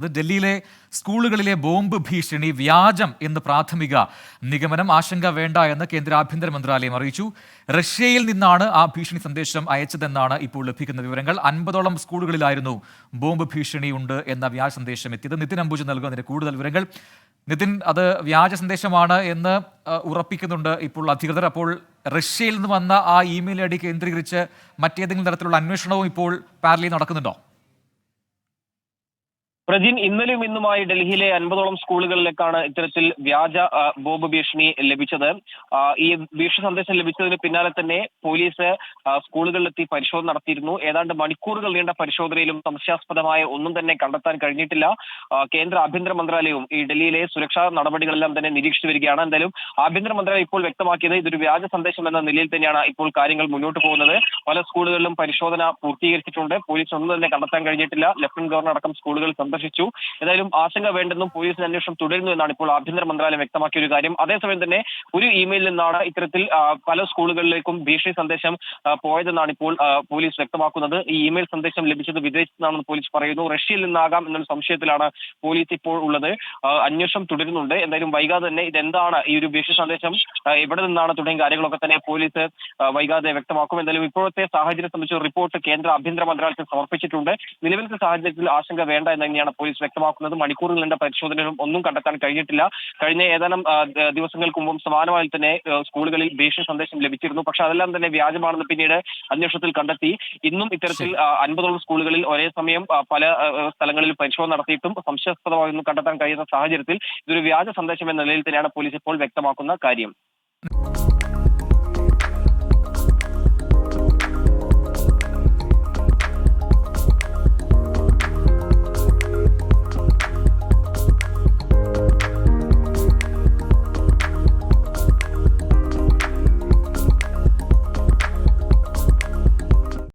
അത് ഡൽഹിയിലെ സ്കൂളുകളിലെ ബോംബ് ഭീഷണി വ്യാജം എന്ന് പ്രാഥമിക നിഗമനം. ആശങ്ക വേണ്ട എന്ന് കേന്ദ്ര ആഭ്യന്തര മന്ത്രാലയം അറിയിച്ചു. റഷ്യയിൽ നിന്നാണ് ആ ഭീഷണി സന്ദേശം അയച്ചതെന്നാണ് ഇപ്പോൾ ലഭിക്കുന്ന വിവരങ്ങൾ. 50ഓളം സ്കൂളുകളിലായിരുന്നു ബോംബ് ഭീഷണി ഉണ്ട് എന്ന വ്യാജ സന്ദേശം എത്തിയത്. നിതിൻ അംബുജ് നൽകുന്നതിന് കൂടുതൽ വിവരങ്ങൾ. നിതിൻ, അത് വ്യാജ സന്ദേശമാണ് എന്ന് ഉറപ്പിക്കുന്നുണ്ട് ഇപ്പോൾ അധികൃതർ. അപ്പോൾ റഷ്യയിൽ നിന്ന് വന്ന ആ ഇമെയിൽ ഐ ഡി കേന്ദ്രീകരിച്ച് മറ്റേതെങ്കിലും തരത്തിലുള്ള അന്വേഷണവും ഇപ്പോൾ പാരലി നടക്കുന്നുണ്ടോ? പ്രജിൻ, ഇന്നലെയും ഇന്നുമായി ഡൽഹിയിലെ 50ഓളം സ്കൂളുകളിലേക്കാണ് ഇത്തരത്തിൽ വ്യാജ ബോംബ് ഭീഷണി ലഭിച്ചത്. ഈ ഭീഷണി സന്ദേശം ലഭിച്ചതിന് പിന്നാലെ തന്നെ പോലീസ് സ്കൂളുകളിലെത്തി പരിശോധന നടത്തിയിരുന്നു. ഏതാണ്ട് മണിക്കൂറുകൾ നീണ്ട പരിശോധനയിലും സംശയാസ്പദമായ ഒന്നും തന്നെ കണ്ടെത്താൻ കഴിഞ്ഞിട്ടില്ല. കേന്ദ്ര ആഭ്യന്തര മന്ത്രാലയവും ഈ ഡൽഹിയിലെ സുരക്ഷാ നടപടികളെല്ലാം തന്നെ നിരീക്ഷിച്ചു വരികയാണ്. എന്തായാലും ആഭ്യന്തര മന്ത്രാലയം ഇപ്പോൾ വ്യക്തമാക്കിയത് ഇതൊരു വ്യാജ സന്ദേശം എന്ന നിലയിൽ തന്നെയാണ് ഇപ്പോൾ കാര്യങ്ങൾ മുന്നോട്ട് പോകുന്നത്. പല സ്കൂളുകളിലും പരിശോധന പൂർത്തീകരിച്ചിട്ടുണ്ട്. പോലീസ് ഒന്നും തന്നെ കണ്ടെത്താൻ കഴിഞ്ഞിട്ടില്ല. ലഫ്റ്റനന്റ് ഗവർണർ അടക്കം സ്കൂളുകൾ സന്ദർശിച്ചു. ഏതായാലും ആശങ്ക വേണ്ടെന്നും പോലീസിന് അന്വേഷണം തുടരുന്നു എന്നാണ് ഇപ്പോൾ ആഭ്യന്തര മന്ത്രാലയം വ്യക്തമാക്കിയ ഒരു കാര്യം. അതേസമയം തന്നെ ഒരു ഇമെയിലിൽ നിന്നാണ് ഇത്തരത്തിൽ പല സ്കൂളുകളിലേക്കും ഭീഷണി സന്ദേശം പോയതെന്നാണ് ഇപ്പോൾ പോലീസ് വ്യക്തമാക്കുന്നത്. ഈ ഇമെയിൽ സന്ദേശം ലഭിച്ചത് വിദേശത്തു നിന്നാണെന്ന് പോലീസ് പറയുന്നു. റഷ്യയിൽ നിന്നാകാം എന്നൊരു സംശയത്തിലാണ് പോലീസ് ഇപ്പോൾ ഉള്ളത്. അന്വേഷണം തുടരുന്നുണ്ട്. എന്തായാലും വൈകാതെ തന്നെ ഇതെന്താണ് ഈ ഒരു ഭീഷണി സന്ദേശം എവിടെ നിന്നാണ് തുടങ്ങിയ കാര്യങ്ങളൊക്കെ തന്നെ പോലീസ് വൈകാതെ വ്യക്തമാക്കും. എന്തായാലും ഇപ്പോഴത്തെ സാഹചര്യം സംബന്ധിച്ച റിപ്പോർട്ട് കേന്ദ്ര ആഭ്യന്തര മന്ത്രാലയത്തിൽ സമർപ്പിച്ചിട്ടുണ്ട്. നിലവിലത്തെ സാഹചര്യത്തിൽ ആശങ്ക വേണ്ട എന്ന് തന്നെയാണ് പോലീസ് വ്യക്തമാക്കുന്നത്. മണിക്കൂറുകൾ നീണ്ട പരിശോധനയിലും ഒന്നും കണ്ടെത്താൻ കഴിഞ്ഞിട്ടില്ല. കഴിഞ്ഞ ഏതാനും ദിവസങ്ങൾക്ക് മുമ്പും സമാനമായി തന്നെ സ്കൂളുകളിൽ ഭീഷണി സന്ദേശം ലഭിച്ചിരുന്നു. പക്ഷെ അതെല്ലാം തന്നെ വ്യാജമാണെന്ന് പിന്നീട് അന്വേഷണത്തിൽ കണ്ടെത്തി. ഇന്നും ഇത്തരത്തിൽ 50ഓളം സ്കൂളുകളിൽ ഒരേ സമയം പല സ്ഥലങ്ങളിൽ പരിശോധന നടത്തിയിട്ടും സംശയാസ്പദമായൊന്നും കണ്ടെത്താൻ കഴിയുന്ന സാഹചര്യത്തിൽ ഇതൊരു വ്യാജ സന്ദേശം എന്ന നിലയിൽ തന്നെയാണ് പോലീസ് ഇപ്പോൾ വ്യക്തമാക്കുന്ന കാര്യം.